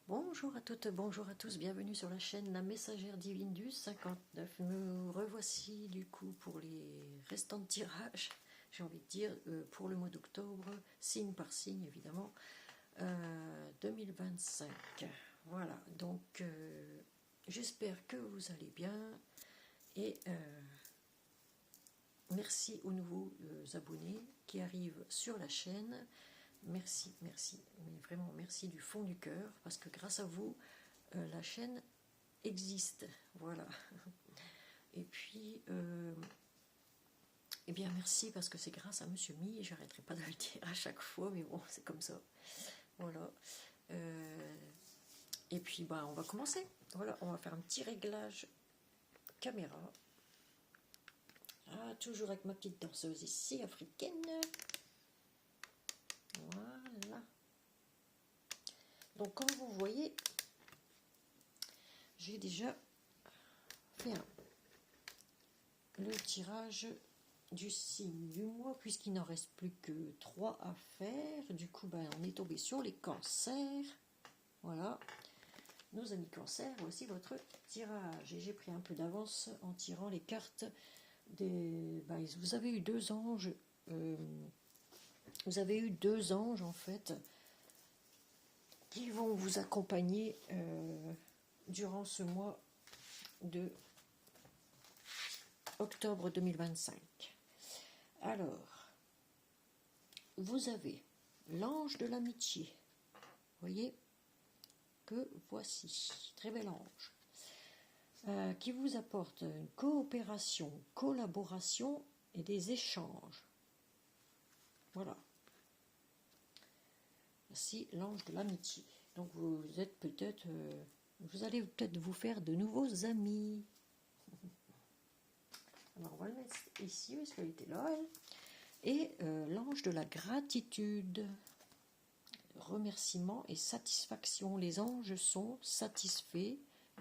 Bonjour à toutes, bonjour à tous, bienvenue sur la chaîne La Messagère Divine du 59. Nous revoici du coup pour les restants de tirages, j'ai envie de dire, pour le mois d'octobre, signe par signe évidemment, 2025. Voilà, donc j'espère que vous allez bien et merci aux nouveaux abonnés qui arrivent sur la chaîne. Merci, merci, mais vraiment merci du fond du cœur, parce que grâce à vous, la chaîne existe, voilà. Et puis, eh bien merci, parce que c'est grâce à Monsieur Mi, et j'arrêterai pas de le dire à chaque fois, mais bon, c'est comme ça, voilà. Et puis, bah, on va commencer, voilà, on va faire un petit réglage caméra. Ah, toujours avec ma petite danseuse ici, africaine. Voilà. Donc, comme vous voyez, j'ai déjà fait le tirage du signe du mois, puisqu'il n'en reste plus que 3 à faire. Du coup, ben, on est tombé sur les cancers. Voilà, nos amis cancers, voici votre tirage. Et j'ai pris un peu d'avance en tirant les cartes des... Ben, vous avez eu deux anges. Vous avez eu deux anges, en fait, qui vont vous accompagner durant ce mois de octobre 2025. Alors, vous avez l'ange de l'amitié. Vous voyez que voici, très bel ange, qui vous apporte une coopération, collaboration et des échanges. Voilà. Voici l'ange de l'amitié. Donc vous êtes peut-être, vous allez peut-être vous faire de nouveaux amis. Alors on va le mettre ici, parce qu'elle était là, elle. Et l'ange de la gratitude, remerciement et satisfaction. Les anges sont satisfaits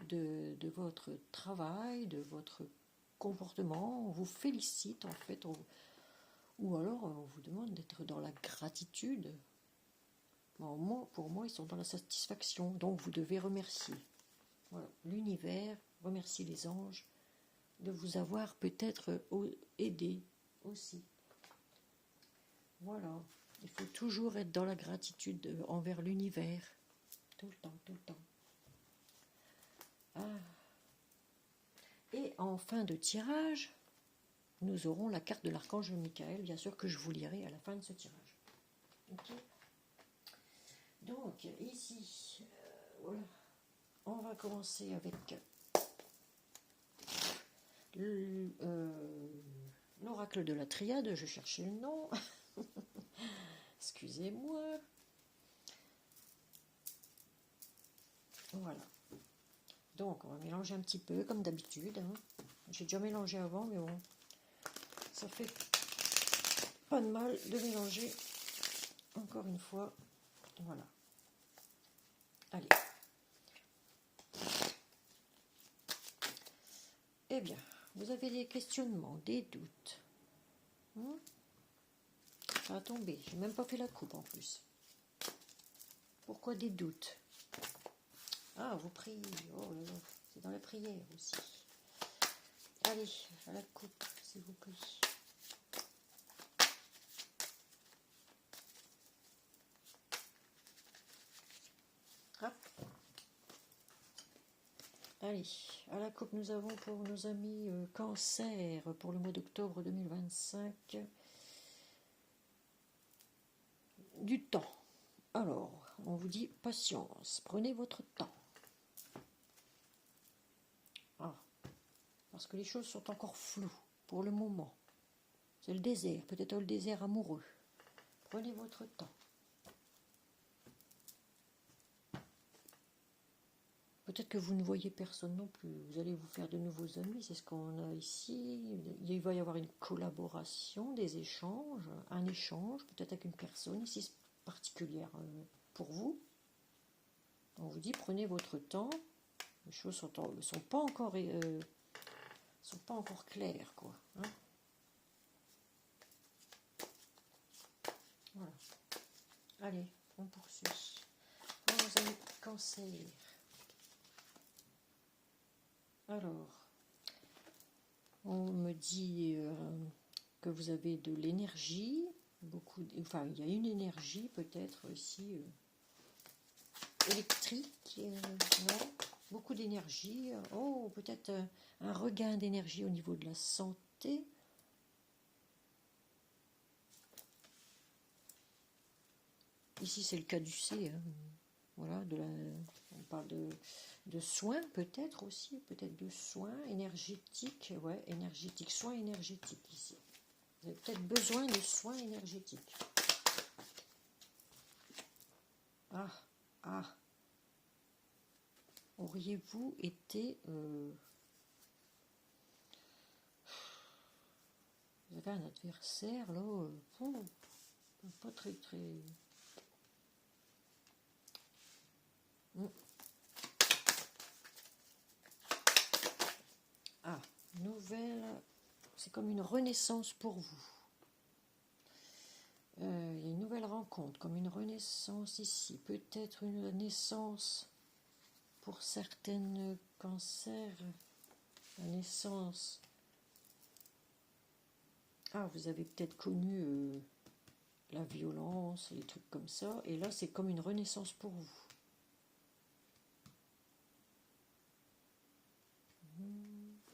de votre travail, de votre comportement. On vous félicite en fait, ou alors on vous demande d'être dans la gratitude. Bon, pour moi, ils sont dans la satisfaction, donc vous devez remercier. Voilà, l'univers remercie les anges de vous avoir peut-être aidé aussi. Voilà, il faut toujours être dans la gratitude envers l'univers, tout le temps, tout le temps. Ah. Et en fin de tirage, nous aurons la carte de l'archange Michael, bien sûr que je vous lirai à la fin de ce tirage. Ok. Donc ici, voilà, on va commencer avec l'oracle de la triade, je cherchais le nom, excusez-moi. Voilà. Donc on va mélanger un petit peu comme d'habitude. Hein. J'ai déjà mélangé avant, mais bon, ça fait pas de mal de mélanger encore une fois. Voilà. Allez. Eh bien, vous avez des questionnements, des doutes. Ça a tombé, j'ai même pas fait la coupe en plus. Pourquoi des doutes? Ah, vous priez, oh là là, c'est dans la prière aussi. Allez, à la coupe, s'il vous plaît. Hop. Allez, à la coupe, nous avons pour nos amis cancer pour le mois d'octobre 2025 du temps. Alors, on vous dit patience, prenez votre temps. Ah, parce que les choses sont encore floues pour le moment. C'est le désert, peut-être le désert amoureux. Prenez votre temps. Peut-être que vous ne voyez personne non plus. Vous allez vous faire de nouveaux amis, c'est ce qu'on a ici. Il va y avoir une collaboration, des échanges, un échange, peut-être avec une personne ici particulière pour vous. On vous dit, prenez votre temps. Les choses sont pas encore claires, quoi. Hein, voilà. Allez, on poursuit. Bon, Cancer. Alors, on me dit que vous avez de l'énergie, enfin il y a une énergie peut-être aussi électrique, non, beaucoup d'énergie, oh peut-être un regain d'énergie au niveau de la santé. Ici c'est le caducée, hein. Voilà, on parle de soins peut-être aussi, peut-être de soins énergétiques, ouais, énergétiques, soins énergétiques ici. Vous avez peut-être besoin de soins énergétiques. Ah, auriez-vous été... vous avez un adversaire là, pas très... Ah, nouvelle, c'est comme une renaissance pour vous. Il y a une nouvelle rencontre, comme une renaissance ici. Peut-être une naissance pour certaines cancers. La naissance. Ah, vous avez peut-être connu la violence, les trucs comme ça. Et là, c'est comme une renaissance pour vous.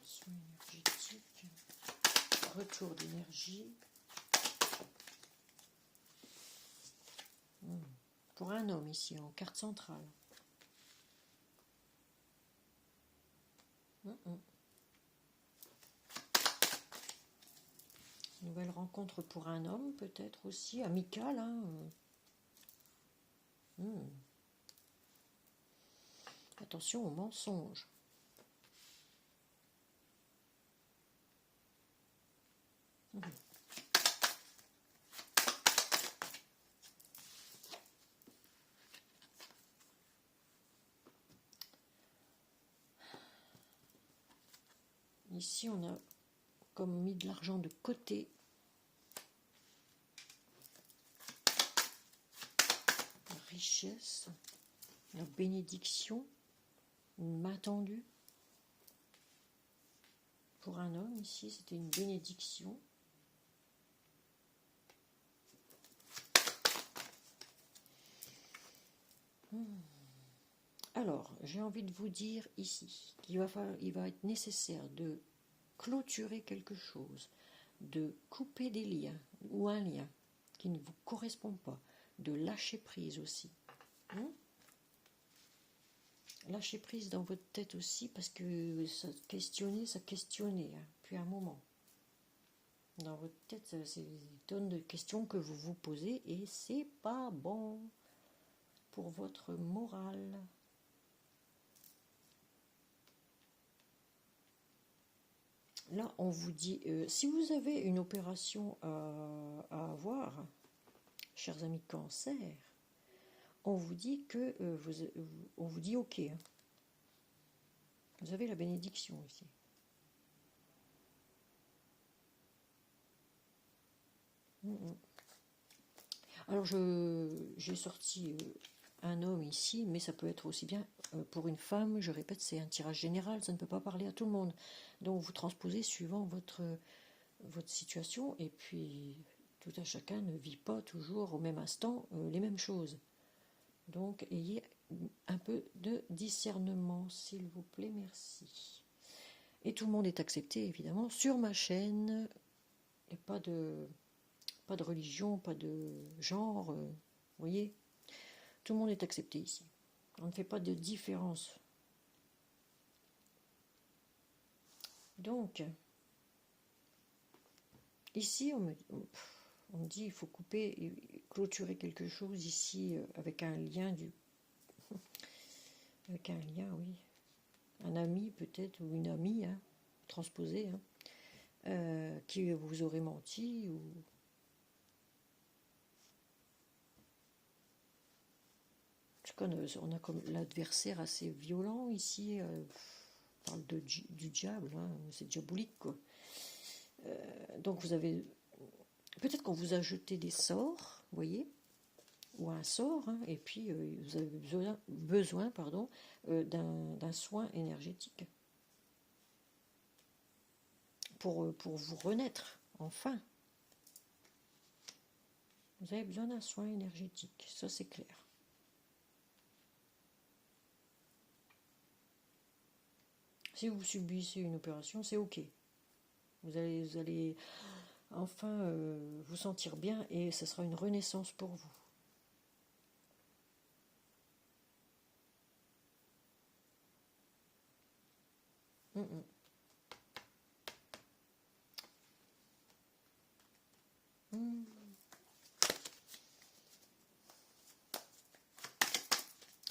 Soin énergétique. Retour d'énergie. Pour un homme ici, en carte centrale. Nouvelle rencontre pour un homme, peut-être aussi, amicale. Hein. Attention aux mensonges. Ici, on a comme mis de l'argent de côté. La richesse, la bénédiction, une main tendue. Pour un homme, ici, c'était une bénédiction. Alors, j'ai envie de vous dire ici qu'il va être nécessaire de clôturer quelque chose, de couper des liens ou un lien qui ne vous correspond pas, de lâcher prise aussi. Lâcher prise dans votre tête aussi, parce que ça questionnait, hein, puis un moment. Dans votre tête, c'est des tonnes de questions que vous vous posez et c'est pas bon pour votre morale. Là, on vous dit, si vous avez une opération à avoir, chers amis cancer, on vous dit que on vous dit ok. Hein. Vous avez la bénédiction ici. Alors, j'ai sorti un homme ici, mais ça peut être aussi bien pour une femme. Je répète, c'est un tirage général, ça ne peut pas parler à tout le monde. Donc, vous transposez suivant votre situation, et puis tout à chacun ne vit pas toujours au même instant les mêmes choses. Donc, ayez un peu de discernement, s'il vous plaît, merci. Et tout le monde est accepté, évidemment. Sur ma chaîne, il n'y a pas de religion, pas de genre, vous voyez. Tout le monde est accepté ici. On ne fait pas de différence. Donc, ici, on me dit il faut couper et clôturer quelque chose ici avec un lien avec un lien, oui. Un ami peut-être, ou une amie, hein, transposée, hein, qui vous aurait menti, ou... On a comme l'adversaire assez violent ici, on parle du diable, hein, c'est diabolique, quoi. Donc vous avez... Peut-être qu'on vous a jeté des sorts, vous voyez, ou un sort, hein, et puis vous avez besoin pardon, d'un soin énergétique pour vous renaître, enfin. Vous avez besoin d'un soin énergétique, ça c'est clair. Si vous subissez une opération, c'est ok. Vous allez enfin vous sentir bien et ce sera une renaissance pour vous.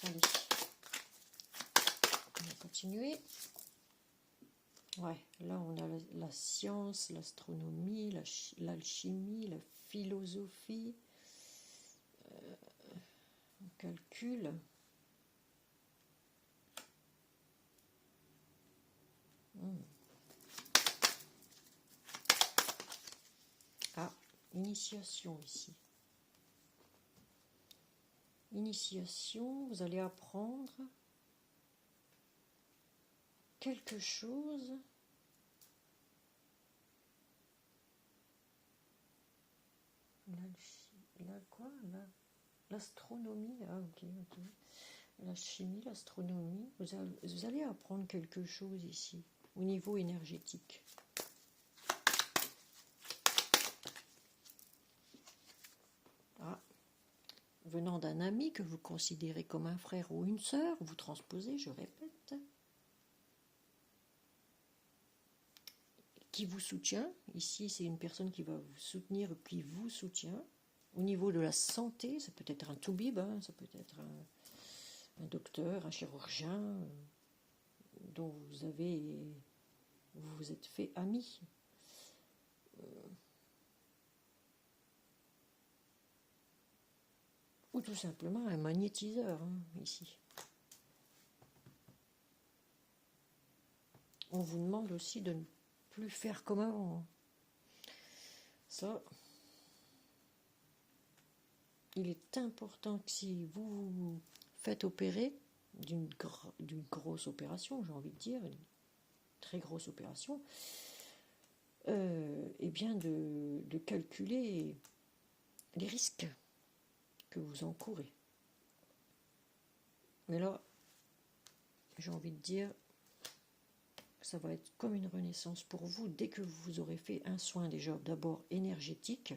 Allez, on va continuer. Ouais, là on a la science, l'astronomie, l'alchimie, la philosophie, le calcul. Ah, initiation ici. Initiation, vous allez apprendre quelque chose l'astronomie, ah ok. La chimie, l'astronomie, vous allez apprendre quelque chose ici, au niveau énergétique. Ah, venant d'un ami que vous considérez comme un frère ou une sœur, vous transposez, je répète, qui vous soutient. Ici, c'est une personne qui va vous soutenir, qui vous soutient. Au niveau de la santé, ça peut être un toubib, hein, ça peut être un docteur, un chirurgien, dont vous vous êtes fait ami. Ou tout simplement un magnétiseur, hein, ici. On vous demande aussi de ne plus faire comme avant. Ça, il est important que si vous vous faites opérer d'une grosse opération, j'ai envie de dire, une très grosse opération, eh bien de calculer les risques que vous encourez. Mais là, j'ai envie de dire, ça va être comme une renaissance pour vous dès que vous aurez fait un soin déjà d'abord énergétique.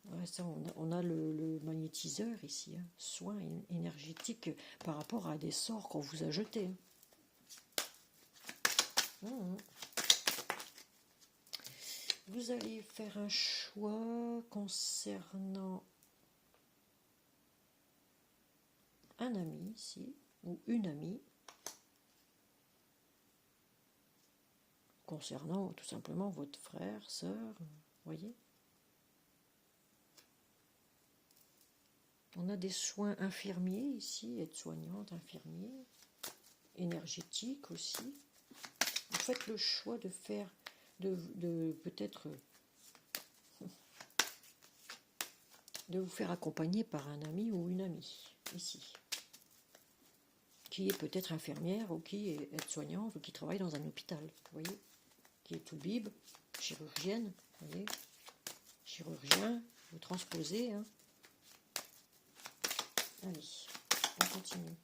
Ouais, ça, on a le magnétiseur ici, hein, soin énergétique par rapport à des sorts qu'on vous a jetés. Vous allez faire un choix concernant un ami ici, ou une amie, concernant tout simplement votre frère, sœur, voyez. On a des soins infirmiers ici, aide-soignante, infirmier, énergétique aussi. Vous faites le choix de faire, de peut-être de vous faire accompagner par un ami ou une amie, ici, qui est peut-être infirmière ou qui est aide-soignante ou qui travaille dans un hôpital, vous voyez, qui est toubib, chirurgienne, vous voyez, chirurgien, vous transposez, hein. Allez, on continue.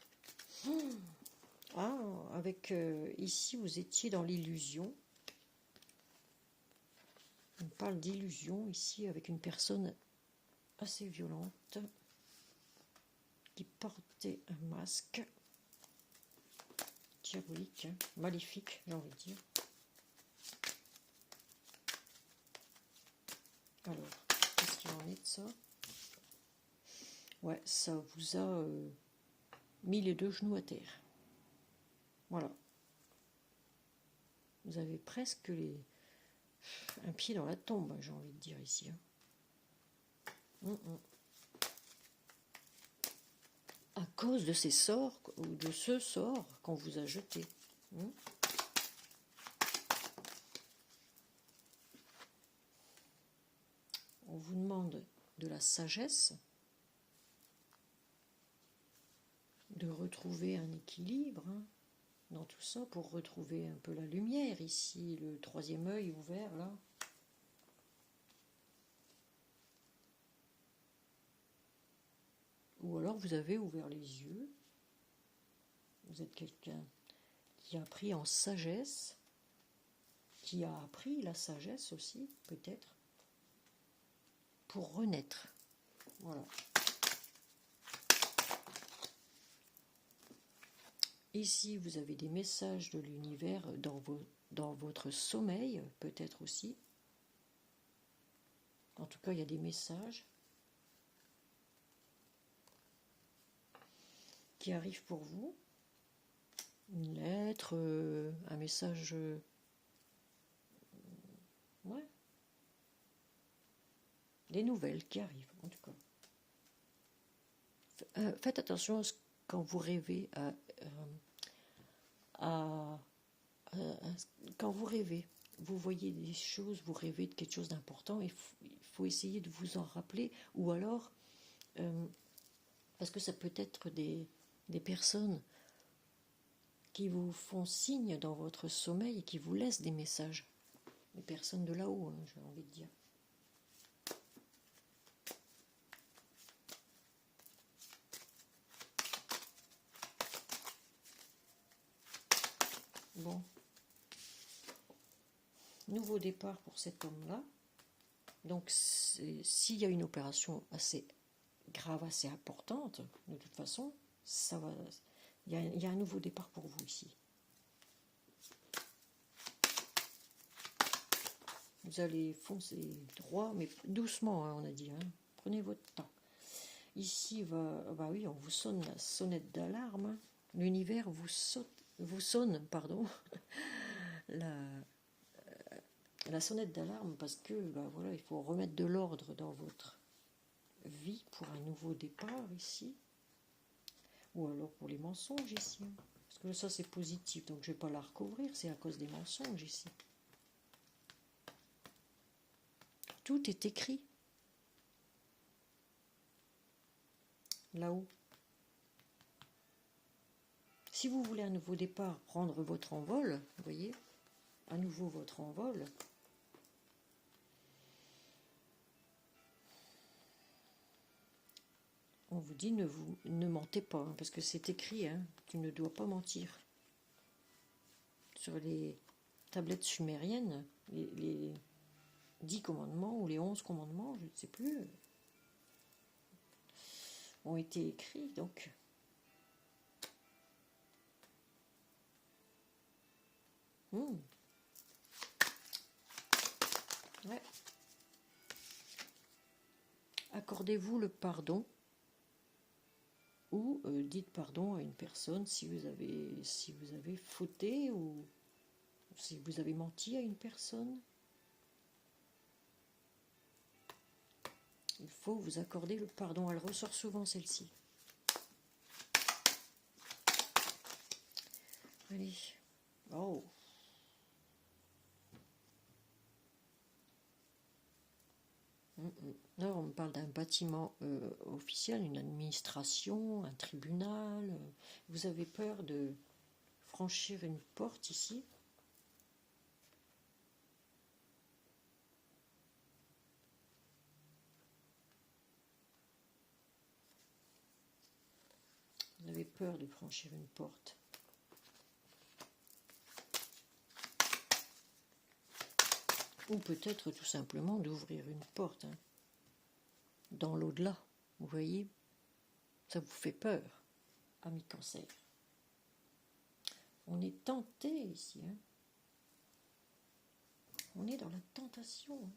Ah, avec ici, vous étiez dans l'illusion. On parle d'illusion ici avec une personne assez violente qui portait un masque diabolique, hein, maléfique, j'ai envie de dire. Alors, qu'est-ce qu'il en est de ça? Ouais, ça vous a mis les deux genoux à terre. Voilà. Vous avez presque un pied dans la tombe, j'ai envie de dire ici. Hein. À cause de ces sorts, ou de ce sort qu'on vous a jeté. de la sagesse, de retrouver un équilibre hein, dans tout ça, pour retrouver un peu la lumière ici, le troisième œil ouvert là. Ou alors vous avez ouvert les yeux, vous êtes quelqu'un qui a appris en sagesse, qui a appris la sagesse aussi, peut-être, pour renaître. Voilà. Ici, vous avez des messages de l'univers dans votre sommeil, peut-être aussi. En tout cas, il y a des messages qui arrivent pour vous. Une lettre, un message... ouais. Des nouvelles qui arrivent, en tout cas. Faites attention à quand vous rêvez quand vous rêvez, vous voyez des choses, vous rêvez de quelque chose d'important, il faut essayer de vous en rappeler, ou alors, parce que ça peut être des personnes qui vous font signe dans votre sommeil et qui vous laissent des messages, des personnes de là-haut, hein, j'ai envie de dire. Bon. Nouveau départ pour cet homme-là. Donc, s'il y a une opération assez grave, assez importante, de toute façon, ça va. Il y a un nouveau départ pour vous ici. Vous allez foncer droit, mais doucement, hein, on a dit. Hein. Prenez votre temps. Ici, bah oui, on vous sonne la sonnette d'alarme. Hein. L'univers vous sonne, pardon, la sonnette d'alarme parce que bah voilà, il faut remettre de l'ordre dans votre vie pour un nouveau départ ici. Ou alors pour les mensonges ici. Parce que ça c'est positif, donc je ne vais pas la recouvrir, c'est à cause des mensonges ici. Tout est écrit. Là-haut. Si vous voulez un nouveau départ, prendre votre envol, vous voyez, à nouveau votre envol, on vous dit ne mentez pas, hein, parce que c'est écrit, hein, tu ne dois pas mentir. Sur les tablettes sumériennes, les 10 commandements ou les 11 commandements, je ne sais plus, ont été écrits, donc... Ouais. Accordez-vous le pardon ou dites pardon à une personne si vous avez fauté ou si vous avez menti à une personne. Il faut vous accorder le pardon. Elle ressort souvent celle-ci. Allez. Oh. Là, on me parle d'un bâtiment officiel, une administration, un tribunal. Vous avez peur de franchir une porte ici. Vous avez peur de franchir une porte. Ou peut-être tout simplement d'ouvrir une porte hein, dans l'au-delà. Vous voyez, ça vous fait peur, ami Cancer. On est tenté ici. Hein. On est dans la tentation. Hein.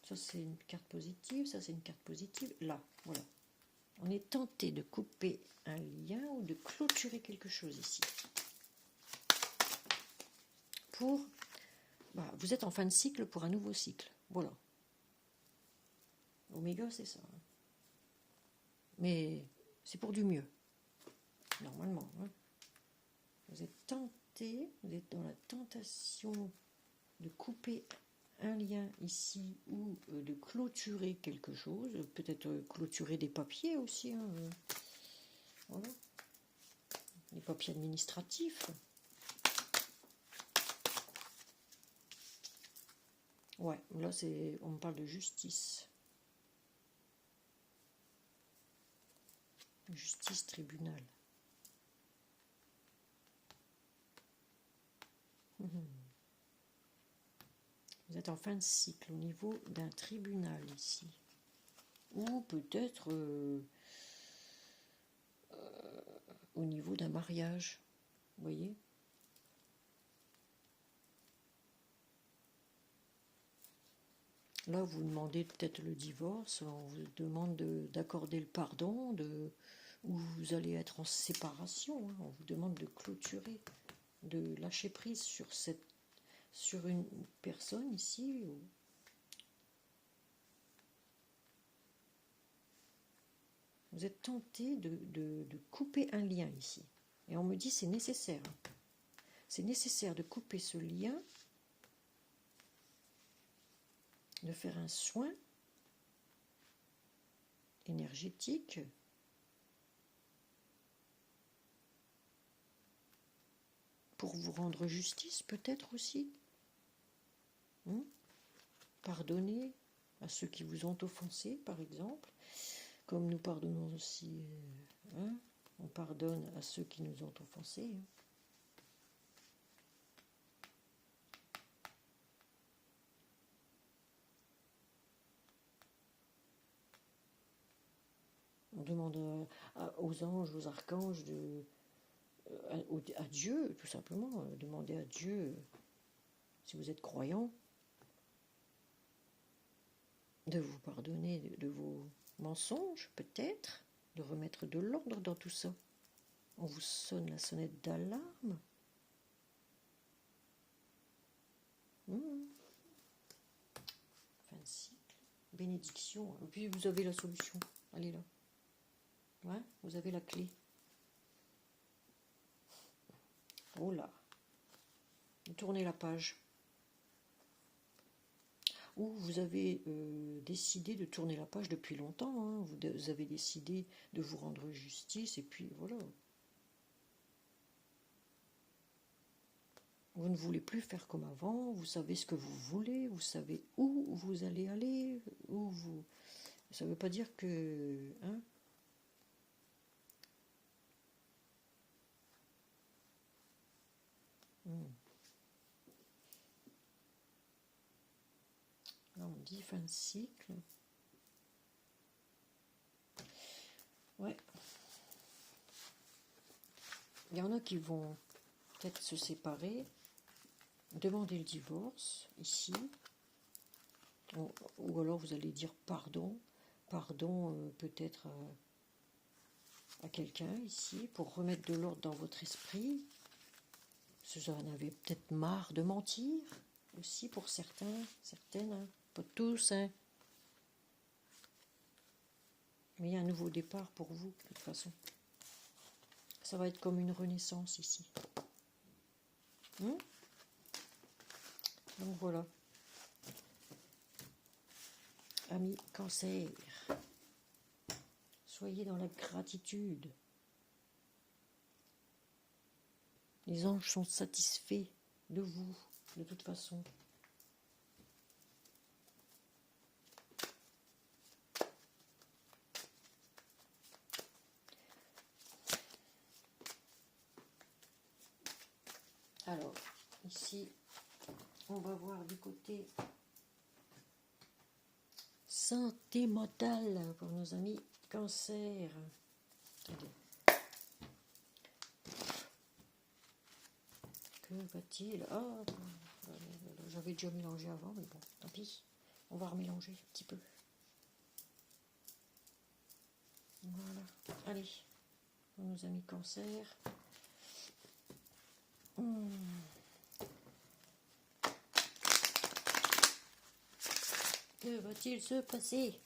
Ça c'est une carte positive, ça c'est une carte positive. Là, voilà. On est tenté de couper un lien ou de clôturer quelque chose ici. Pour... Bah, vous êtes en fin de cycle pour un nouveau cycle. Voilà. Oméga, c'est ça. Hein. Mais c'est pour du mieux. Normalement. Hein. Vous êtes tenté, vous êtes dans la tentation de couper un lien ici ou de clôturer quelque chose, peut-être clôturer des papiers aussi, hein, voilà, les papiers administratifs. Ouais, là on me parle de justice. Justice, tribunal. Vous êtes en fin de cycle au niveau d'un tribunal ici. Ou peut-être au niveau d'un mariage. Vous voyez ? Là, vous demandez peut-être le divorce, on vous demande d'accorder le pardon, ou vous allez être en séparation, hein, on vous demande de clôturer, de lâcher prise sur une personne ici. Vous êtes tenté de couper un lien ici. Et on me dit c'est nécessaire. C'est nécessaire de couper ce lien, de faire un soin énergétique pour vous rendre justice peut-être aussi. Pardonner à ceux qui vous ont offensé, par exemple, comme nous pardonnons aussi, on pardonne à ceux qui nous ont offensés. On demande aux anges, aux archanges, à Dieu, tout simplement, demandez à Dieu, si vous êtes croyant, de vous pardonner de vos mensonges, peut-être, de remettre de l'ordre dans tout ça. On vous sonne la sonnette d'alarme. Fin de cycle. Bénédiction. Et puis vous avez la solution. Elle est là. Ouais, vous avez la clé. Oh là. Tournez la page. Ou vous avez décidé de tourner la page depuis longtemps. Hein. Vous avez décidé de vous rendre justice et puis voilà. Vous ne voulez plus faire comme avant, vous savez ce que vous voulez, vous savez où vous allez aller, Ça ne veut pas dire que... Hein, Là, on dit fin de cycle. Ouais. Il y en a qui vont peut-être se séparer, demander le divorce, ici. Ou alors vous allez dire pardon. Pardon peut-être à quelqu'un ici, pour remettre de l'ordre dans votre esprit. Vous en avez peut-être marre de mentir, aussi pour certains, certaines, hein. Pas tous, hein. Mais il y a un nouveau départ pour vous, de toute façon. Ça va être comme une renaissance ici. Donc voilà. Amis Cancer, soyez dans la gratitude. Les anges sont satisfaits de vous, de toute façon. Alors, ici, on va voir du côté santé mentale pour nos amis Cancer. Attendez. Que va-t-il? Ah, j'avais déjà mélangé avant, mais bon, tant pis. On va remélanger un petit peu. Voilà. Allez, pour nos amis Cancer. Que va-t-il se passer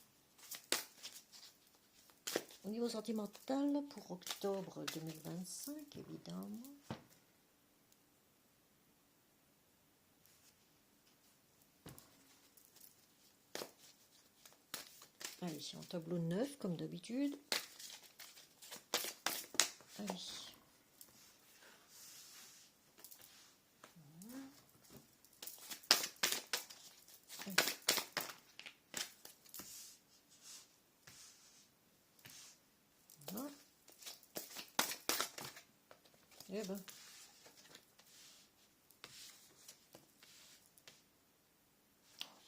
au niveau sentimental pour octobre 2025, évidemment? Allez, en tableau 9 comme d'habitude. Allez. Voilà. Eh ben.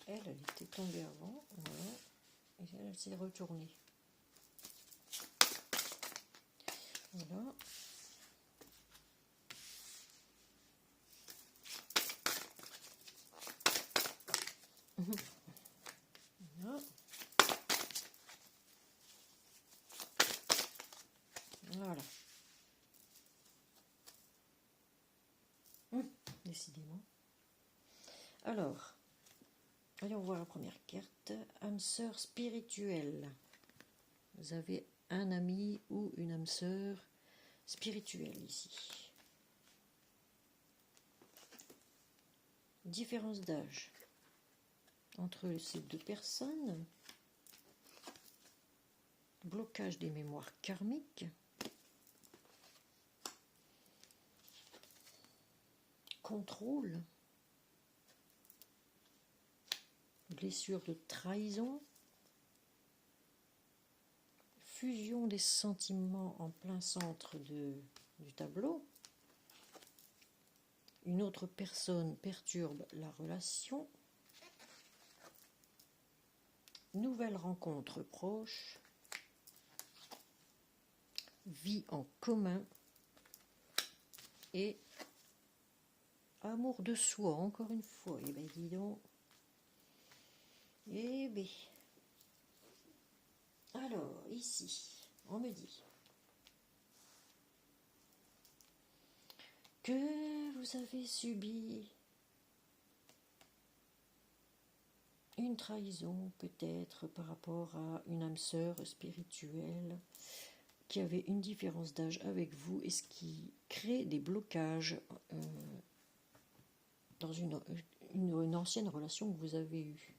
Elle était tombée avant, voilà, et elle s'est retournée. Voilà. Voilà. Voilà. Décidément. Alors, allons voir la première carte. Âme sœur spirituelle. Vous avez un ami ou une âme sœur spirituelle ici. Différence d'âge entre ces deux personnes. Blocage des mémoires karmiques. Contrôle. Blessure de trahison. Fusion des sentiments en plein centre du tableau. Une autre personne perturbe la relation. Nouvelle rencontre proche. Vie en commun. Et amour de soi, encore une fois. Eh bien, dis donc. Eh bien. Alors, ici, on me dit que vous avez subi une trahison, peut-être par rapport à une âme sœur spirituelle qui avait une différence d'âge avec vous et ce qui crée des blocages dans une ancienne relation que vous avez eue.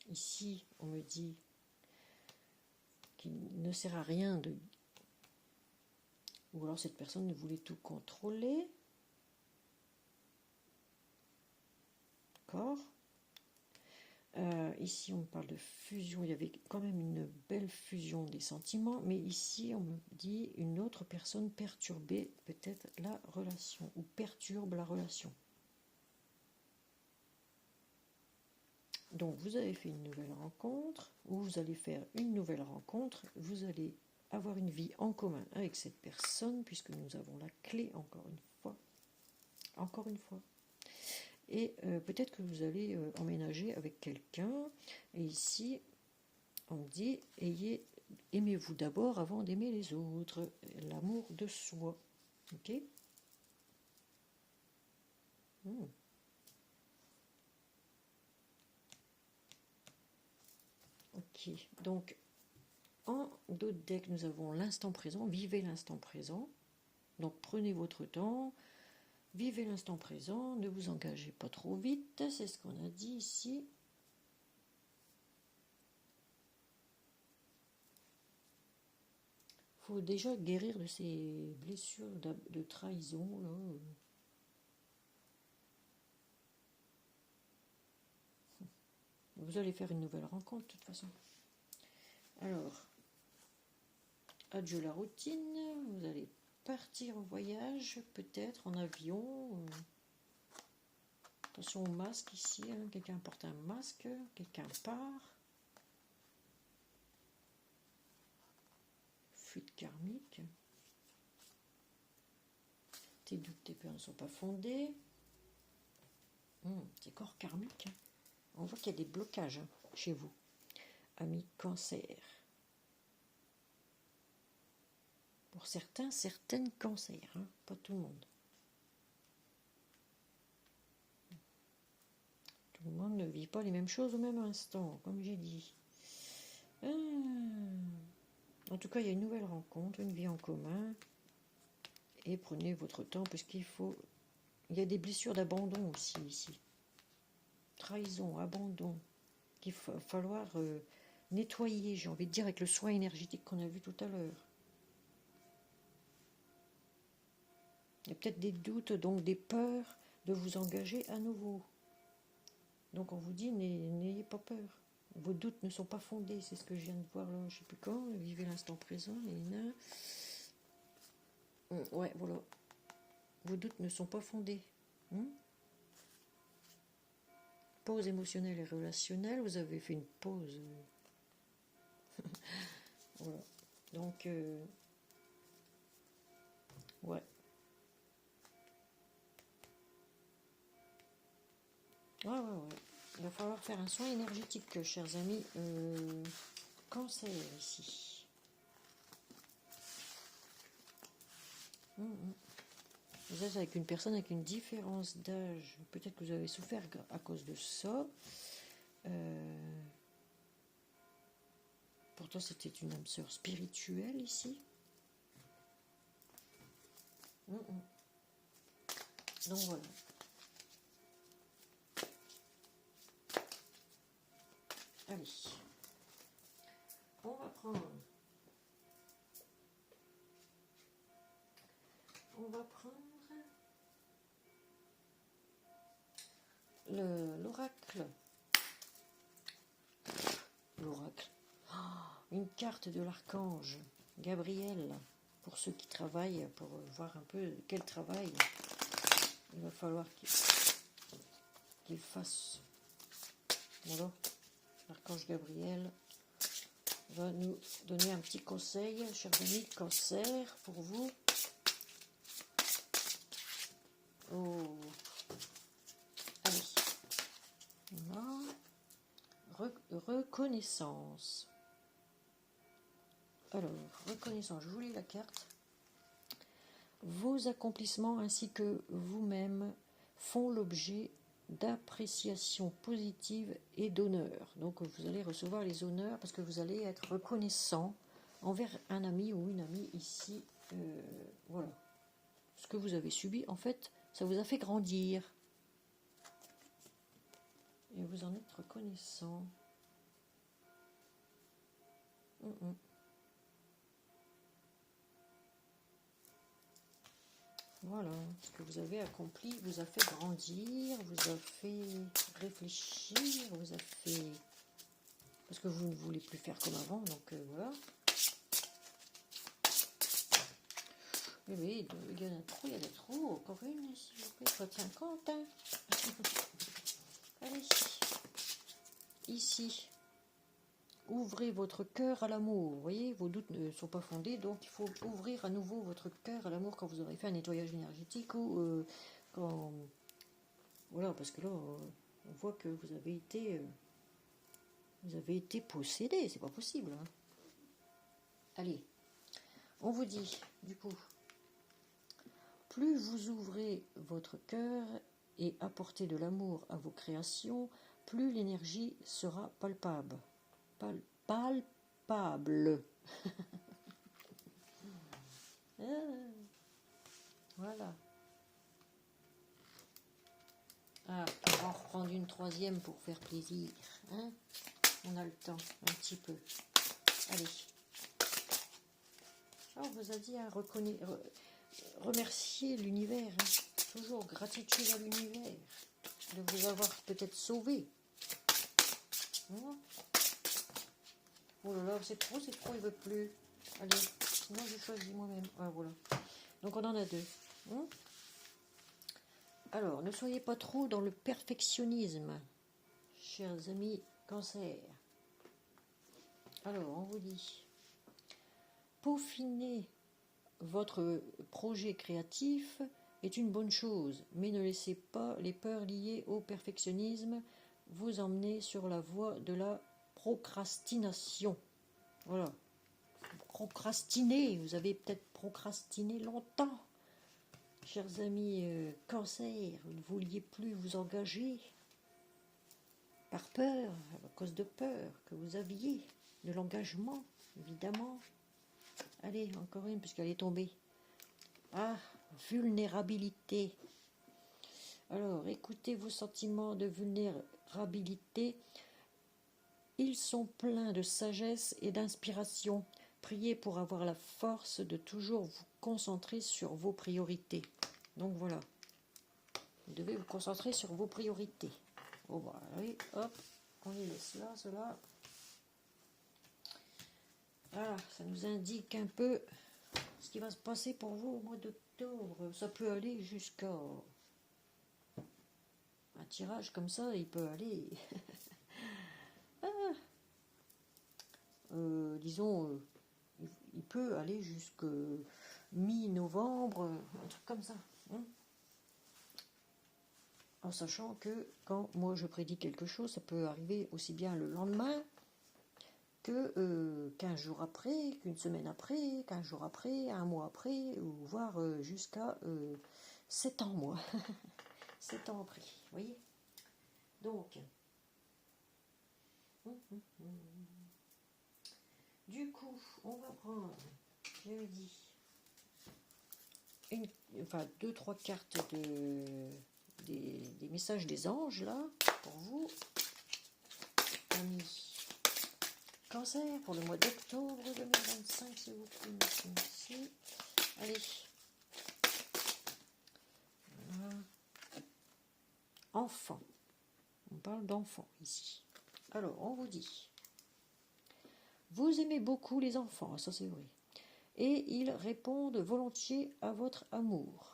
Ici, on me dit qu'il ne sert à rien de... Ou alors cette personne voulait tout contrôler. D'accord. Ici, on me parle de fusion. Il y avait quand même une belle fusion des sentiments. Mais ici, on me dit une autre personne perturbait peut-être la relation. Ou perturbe la relation. Donc, vous avez fait une nouvelle rencontre. Ou vous allez faire une nouvelle rencontre. Vous allez avoir une vie en commun avec cette personne. Puisque nous avons la clé, encore une fois. Encore une fois. Et peut-être que vous allez emménager avec quelqu'un. Et ici, on me dit, aimez-vous d'abord avant d'aimer les autres. L'amour de soi. Ok. Ok. Donc, en dos de deck, nous avons l'instant présent. Vivez l'instant présent. Donc, prenez votre temps. Vivez l'instant présent. Ne vous engagez pas trop vite. C'est ce qu'on a dit ici. Il faut déjà guérir de ces blessures de trahison. Là. Vous allez faire une nouvelle rencontre de toute façon. Alors, adieu la routine. Vous allez partir en voyage, peut-être en avion. Attention au masque ici. Hein. Quelqu'un porte un masque. Quelqu'un part. Fuite karmique. Tes doutes, tes peurs ne sont pas fondés. C'est corps karmique. Hein. On voit qu'il y a des blocages chez vous. Amis cancer. Pour certains, certaines cancers. Hein. Pas tout le monde. Tout le monde ne vit pas les mêmes choses au même instant, comme j'ai dit. En tout cas, il y a une nouvelle rencontre, une vie en commun. Et prenez votre temps, puisqu'il faut... Il y a des blessures d'abandon aussi, ici. Trahison, abandon. Qu'il va falloir nettoyer, j'ai envie de dire, avec le soin énergétique qu'on a vu tout à l'heure. Il y a peut-être des doutes, donc des peurs de vous engager à nouveau. Donc on vous dit, n'ayez pas peur. Vos doutes ne sont pas fondés, c'est ce que je viens de voir là, je ne sais plus quand. Vivez l'instant présent, ouais, voilà. Vos doutes ne sont pas fondés. Pause émotionnelle et relationnelle, vous avez fait une pause. Voilà. Donc, ouais. Ouais. Il va falloir faire un soin énergétique, chers amis. Cancer ici. Vous êtes avec une personne avec une différence d'âge. Peut-être que vous avez souffert à cause de ça. Pourtant, c'était une âme sœur spirituelle ici. Donc voilà. Allez. On va prendre l'oracle. L'oracle. Une carte de l'archange Gabriel. Pour ceux qui travaillent, pour voir un peu quel travail il va falloir qu'il fasse. Voilà. L'archange Gabriel va nous donner un petit conseil, chers amis, cancer, pour vous. Oh. Allez. Voilà. Reconnaissance. Alors, reconnaissance, je vous lis la carte. Vos accomplissements ainsi que vous-même font l'objet d'appréciation positive et d'honneur. Donc vous allez recevoir les honneurs parce que vous allez être reconnaissant envers un ami ou une amie ici. Voilà. Ce que vous avez subi, en fait, ça vous a fait grandir. Et vous en êtes reconnaissant. Voilà, ce que vous avez accompli vous a fait grandir, vous a fait réfléchir, vous a fait... Parce que vous ne voulez plus faire comme avant, donc voilà. Oui, il y en a trop, il y en a trop. Encore une, s'il vous plaît, pas 50. Hein. Allez, ici. Ouvrez votre cœur à l'amour. Vous voyez, vos doutes ne sont pas fondés, donc il faut ouvrir à nouveau votre cœur à l'amour quand vous aurez fait un nettoyage énergétique ou quand... Voilà, parce que là, on voit que vous avez été possédé, c'est pas possible. Hein. Allez, on vous dit, du coup, plus vous ouvrez votre cœur et apportez de l'amour à vos créations, plus l'énergie sera palpable. Palpable. Voilà. Ah, on va en reprendre une troisième pour faire plaisir. Hein, on a le temps, un petit peu. Allez. Ah, on vous a dit, hein, remercier l'univers. Hein. Toujours gratitude à l'univers de vous avoir peut-être sauvé. Hein. Oh là là, c'est trop, il veut plus. Allez, moi je choisis moi-même. Ah, voilà. Donc on en a deux. Hein. Alors, ne soyez pas trop dans le perfectionnisme, chers amis cancer. Alors, on vous dit, peaufiner votre projet créatif est une bonne chose, mais ne laissez pas les peurs liées au perfectionnisme vous emmener sur la voie de la procrastination. Voilà. Procrastiner, vous avez peut-être procrastiné longtemps. Chers amis cancer, vous ne vouliez plus vous engager par peur, à cause de peur que vous aviez, de l'engagement, évidemment. Allez, encore une, puisqu'elle est tombée. Ah, vulnérabilité. Alors, écoutez vos sentiments de vulnérabilité Ils sont pleins de sagesse et d'inspiration. Priez pour avoir la force de toujours vous concentrer sur vos priorités. Donc voilà, vous devez vous concentrer sur vos priorités. Bon, bah, allez, hop, on les laisse là, cela. Voilà, ça nous indique un peu ce qui va se passer pour vous au mois d'octobre. Ça peut aller jusqu'à un tirage comme ça, il peut aller, disons, il peut aller jusqu'à mi-novembre, un truc comme ça. Hein, en sachant que quand moi je prédis quelque chose, ça peut arriver aussi bien le lendemain que 15 jours après, qu'une semaine après, 15 jours après, un mois après, ou voire jusqu'à 7 ans, moi. 7 ans après, vous voyez. Donc, du coup, on va prendre, j'avais dit, deux, trois cartes des messages des anges, là, pour vous, amis. Cancer, pour le mois d'octobre 2025, s'il vous plaît, ici. Allez. Voilà. Enfant. On parle d'enfant ici. Alors, on vous dit, vous aimez beaucoup les enfants, ça c'est vrai, et ils répondent volontiers à votre amour.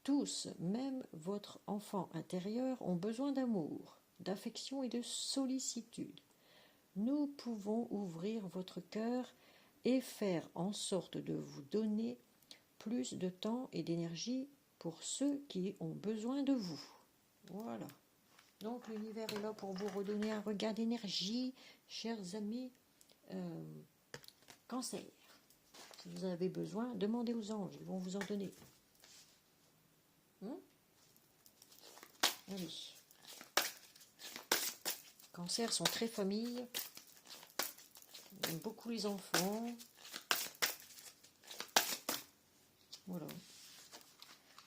Tous, même votre enfant intérieur, ont besoin d'amour, d'affection et de sollicitude. Nous pouvons ouvrir votre cœur et faire en sorte de vous donner plus de temps et d'énergie pour ceux qui ont besoin de vous. Voilà. Donc l'univers est là pour vous redonner un regain d'énergie, chers amis Cancer. Si vous en avez besoin, demandez aux anges, ils vont vous en donner. Allez. Cancer sont très familles, ils aiment beaucoup les enfants. Voilà.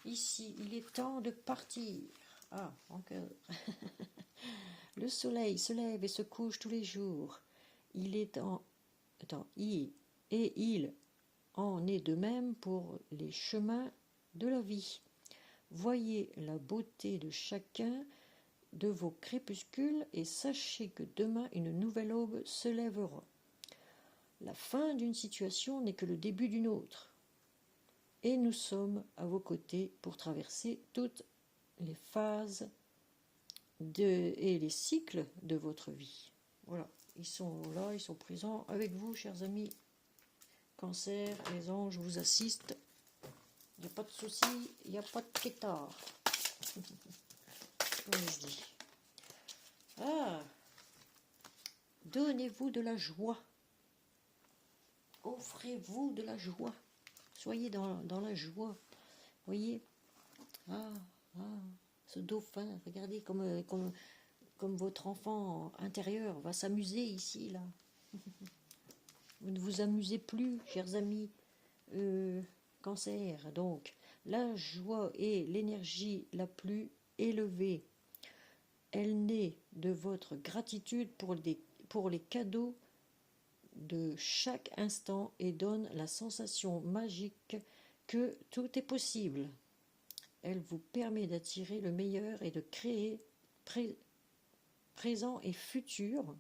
Ici, il est temps de partir. Ah, encore. Le soleil se lève et se couche tous les jours. Il est en... Attends, il en est de même pour les chemins de la vie. Voyez la beauté de chacun de vos crépuscules et sachez que demain une nouvelle aube se lèvera. La fin d'une situation n'est que le début d'une autre. Et nous sommes à vos côtés pour traverser toutes les phases et les cycles de votre vie. Voilà, ils sont là, ils sont présents avec vous, chers amis Cancer. Les anges vous assistent. Il n'y a pas de souci, il n'y a pas de quétard. Comme je dis. Ah, donnez-vous de la joie. Offrez-vous de la joie. Soyez dans la joie. Voyez, ce dauphin, regardez comme votre enfant intérieur va s'amuser ici, là. Vous ne vous amusez plus, chers amis Cancer. Donc, la joie est l'énergie la plus élevée. Elle naît de votre gratitude pour les cadeaux de chaque instant et donne la sensation magique que tout est possible. Elle vous permet d'attirer le meilleur et de créer présent et futur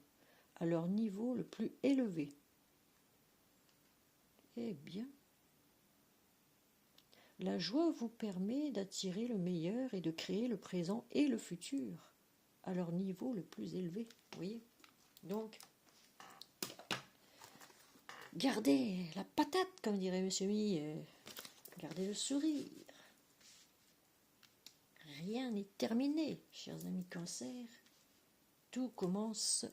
à leur niveau le plus élevé. Eh bien, la joie vous permet d'attirer le meilleur et de créer le présent et le futur à leur niveau le plus élevé. Vous voyez ? Donc, gardez la patate, comme dirait Monsieur Mi. Gardez le sourire. Rien n'est terminé, chers amis Cancer. Tout commence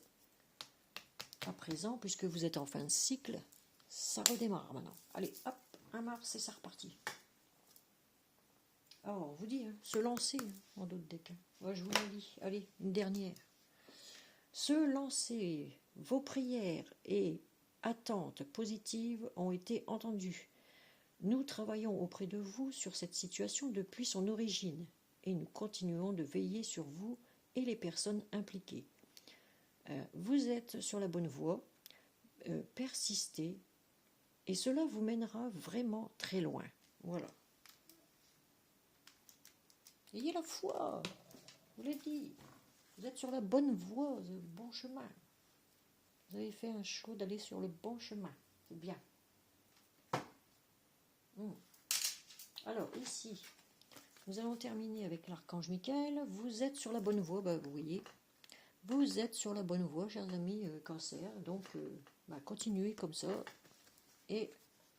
à présent, puisque vous êtes en fin de cycle. Ça redémarre maintenant. Allez, hop, 1 mars et c'est reparti. Alors, on vous dit, se lancer en d'autres decks. Ouais, je vous l'ai dit. Allez, une dernière. Se lancer. Vos prières et attentes positives ont été entendues. Nous travaillons auprès de vous sur cette situation depuis son origine et nous continuons de veiller sur vous et les personnes impliquées. Vous êtes sur la bonne voie, persistez, et cela vous mènera vraiment très loin. Voilà. Ayez la foi, je vous l'ai dit. Vous êtes sur la bonne voie, le bon chemin. Vous avez fait un choix d'aller sur le bon chemin. C'est bien. Alors, ici, nous allons terminer avec l'archange Michael. Vous êtes sur la bonne voie, vous voyez. Vous êtes sur la bonne voie, chers amis cancer. Donc, continuez comme ça. Et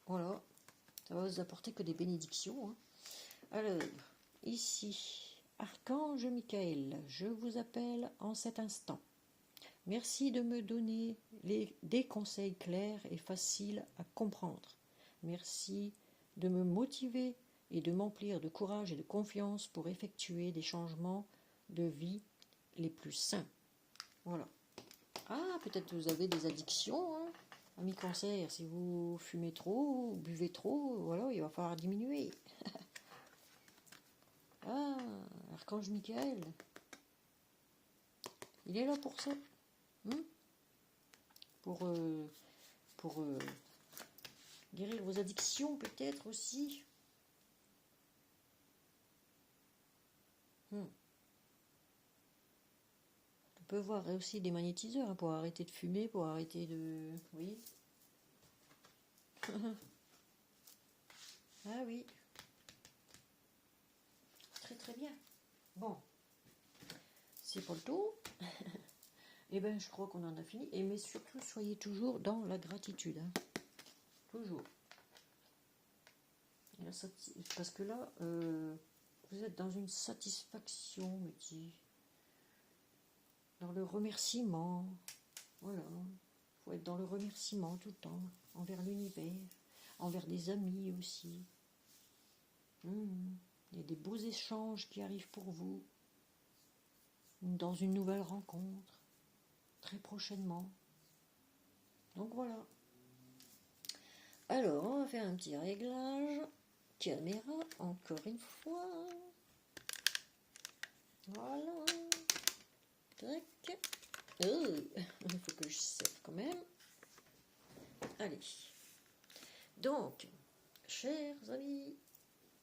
voilà, ça va vous apporter que des bénédictions. Hein. Alors, ici, archange Michael, je vous appelle en cet instant. Merci de me donner des conseils clairs et faciles à comprendre. Merci de me motiver et de m'emplir de courage et de confiance pour effectuer des changements de vie les plus sains. Voilà. Ah, peut-être vous avez des addictions, hein, amis cancer. Si vous fumez trop, ou buvez trop, voilà, il va falloir diminuer. Ah, archange Michael. Il est là pour ça. Pour guérir vos addictions, peut-être aussi. On peut voir aussi des magnétiseurs hein, pour arrêter de fumer, pour arrêter de... Oui. Ah oui. Très très bien. Bon. C'est pour le tout. Et bien je crois qu'on en a fini. Et mais surtout, soyez toujours dans la gratitude. Hein. Toujours. Parce que là, vous êtes dans une satisfaction, me dit. Dans le remerciement. Voilà. Il faut être dans le remerciement tout le temps. Envers l'univers. Envers des amis aussi. Il y a des beaux échanges qui arrivent pour vous. Dans une nouvelle rencontre. Très prochainement. Donc voilà. Alors, on va faire un petit réglage. Caméra, encore une fois. Voilà. Tac. Oh, il faut que je sève quand même. Allez. Donc, chers amis,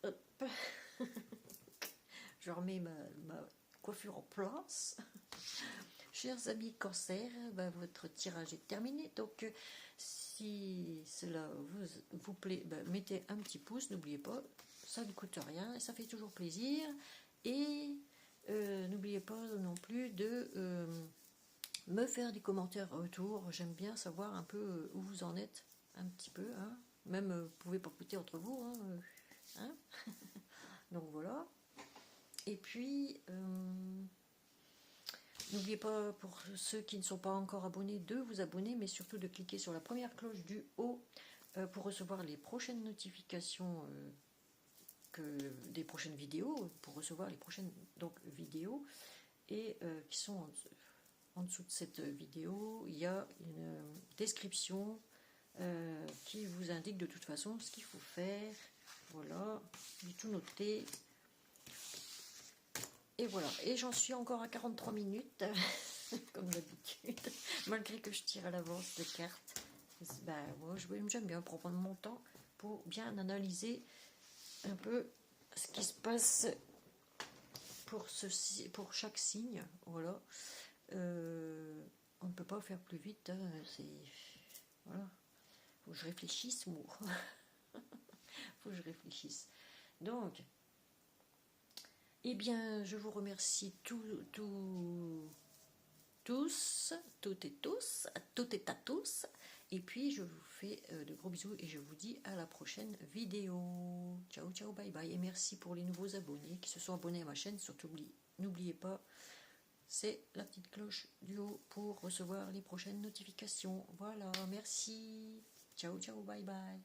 hop. Je remets ma coiffure en place. Chers amis cancer, votre tirage est terminé. Donc, si cela vous plaît, mettez un petit pouce, n'oubliez pas, ça ne coûte rien et ça fait toujours plaisir. Et n'oubliez pas non plus de me faire des commentaires autour. J'aime bien savoir un peu où vous en êtes, un petit peu. Hein. Même, vous pouvez papoter entre vous. Hein. Donc voilà. Et puis... n'oubliez pas, pour ceux qui ne sont pas encore abonnés, de vous abonner, mais surtout de cliquer sur la première cloche du haut pour recevoir les prochaines notifications des prochaines vidéos, pour recevoir les prochaines vidéos, et qui sont en dessous de cette vidéo, il y a une description qui vous indique de toute façon ce qu'il faut faire. Voilà, j'ai tout noté. Et voilà, et j'en suis encore à 43 minutes, comme d'habitude, malgré que je tire à l'avance de cartes. Moi, j'aime bien prendre mon temps pour bien analyser un peu ce qui se passe pour chaque signe. Voilà. On ne peut pas faire plus vite, hein, voilà. Faut que je réfléchisse, moi. Faut que je réfléchisse. Donc... Eh bien, je vous remercie toutes et à tous. Et puis, je vous fais de gros bisous et je vous dis à la prochaine vidéo. Ciao, ciao, bye, bye. Et merci pour les nouveaux abonnés qui se sont abonnés à ma chaîne. Surtout, n'oubliez pas, c'est la petite cloche du haut pour recevoir les prochaines notifications. Voilà, merci. Ciao, ciao, bye, bye.